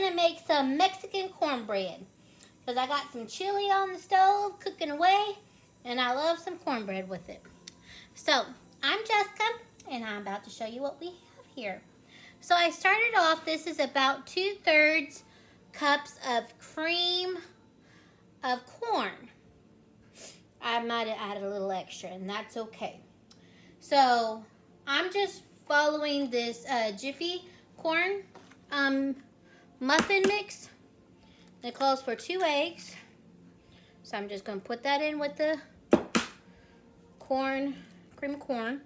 gonna make some Mexican cornbread because I got some chili on the stove cooking away, and I love some cornbread with it. So I'm Jessica, and I'm about to show you what we have here. So I started off, this is about 2/3 cups of cream of corn. I might have added a little extra, and that's okay. So I'm just following this Jiffy corn muffin mix. It calls for 2 eggs. So I'm just going to put that in with the cream of corn.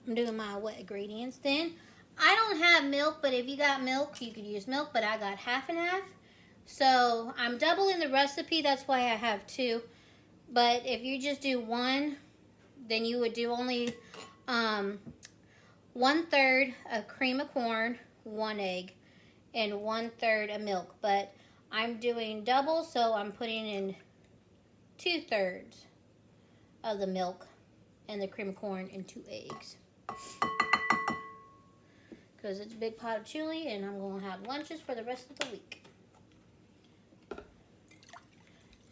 I'm doing my wet ingredients. Then I don't have milk, but if you got milk, you could use milk, but I got half and half. So I'm doubling the recipe, that's why I have 2. But if you just do 1, then you would do only 1/3 of cream of corn, 1 egg, and 1/3 of milk. But I'm doing double, so I'm putting in 2/3 of the milk and the cream of corn and 2 eggs. Because it's a big pot of chili, and I'm going to have lunches for the rest of the week.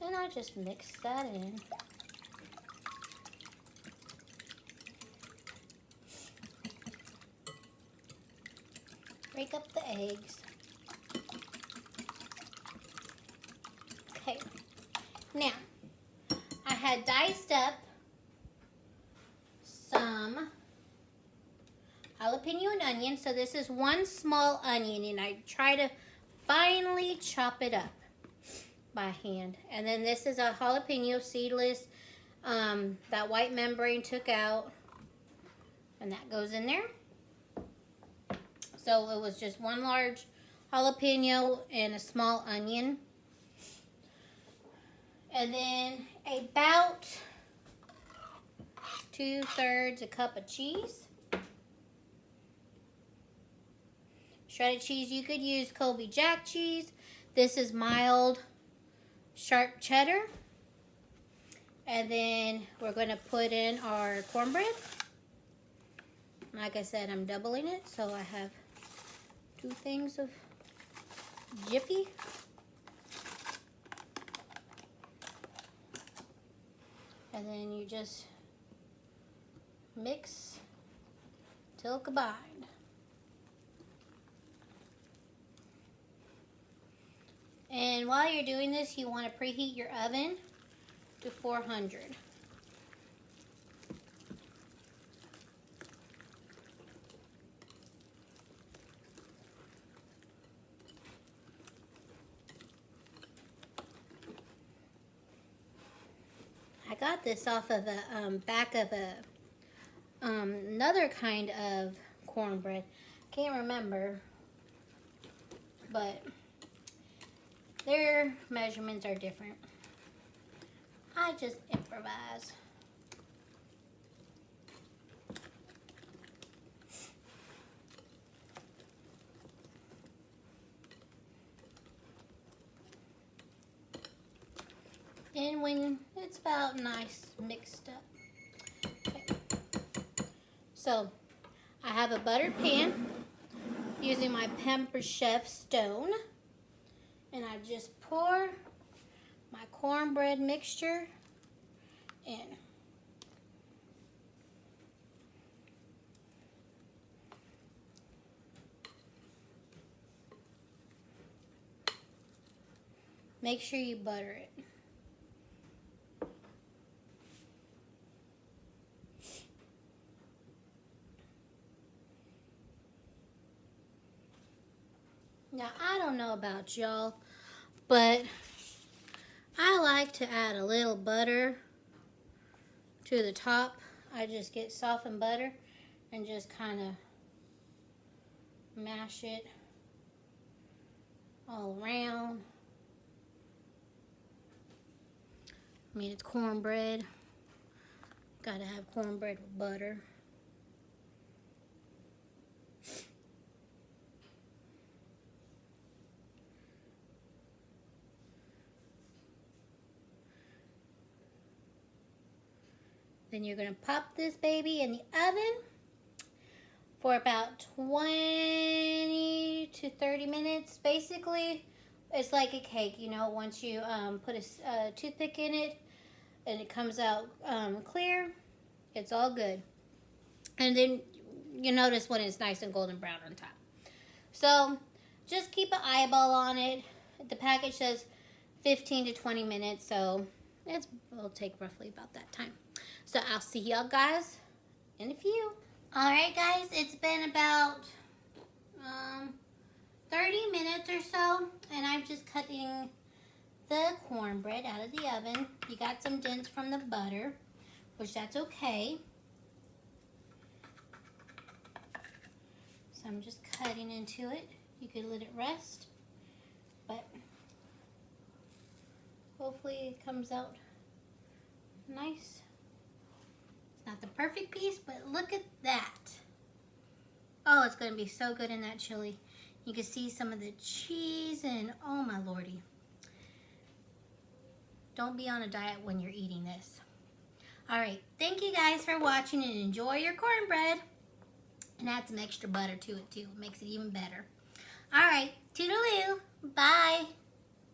And I just mix that in. Break up the eggs. Okay. Now, I had diced up some jalapeno and onion. So this is 1 small onion, and I try to finely chop it up by hand. And then this is a jalapeno seedless. That white membrane took out, and that goes in there. So it was just 1 large jalapeno and a small onion. And then about 2/3 a cup of cheese. Shredded cheese, you could use Colby Jack cheese. This is mild, sharp cheddar. And then we're going to put in our cornbread. Like I said, I'm doubling it, so I have 2 things of Jiffy. And then you just mix till combined. And while you're doing this, you want to preheat your oven to 400. I got this off of the back of another kind of cornbread. Can't remember, but their measurements are different. I just improvise. And when it's about nice mixed up. Okay. So I have a buttered pan using my Pampered Chef Stone. And I just pour my cornbread mixture in. Make sure you butter it. Now, I don't know about y'all, but I like to add a little butter to the top. I just get softened butter and just kind of mash it all around. I mean, it's cornbread. Gotta have cornbread with butter. Then you're going to pop this baby in the oven for about 20 to 30 minutes. Basically, it's like a cake, you know, once you put a toothpick in it and it comes out clear, it's all good. And then you notice when it's nice and golden brown on top. So just keep an eyeball on it. The package says 15 to 20 minutes, so it'll take roughly about that time. So I'll see y'all guys in a few. Alright guys, it's been about 30 minutes or so, and I'm just cutting the cornbread out of the oven. You got some dents from the butter, which that's okay. So I'm just cutting into it. You could let it rest, but hopefully it comes out nice. It's not the perfect piece, but look at that. Oh, it's going to be so good in that chili. You can see some of the cheese and oh my lordy. Don't be on a diet when you're eating this. Alright, thank you guys for watching and enjoy your cornbread. And add some extra butter to it too. It makes it even better. Alright, toodaloo. Bye.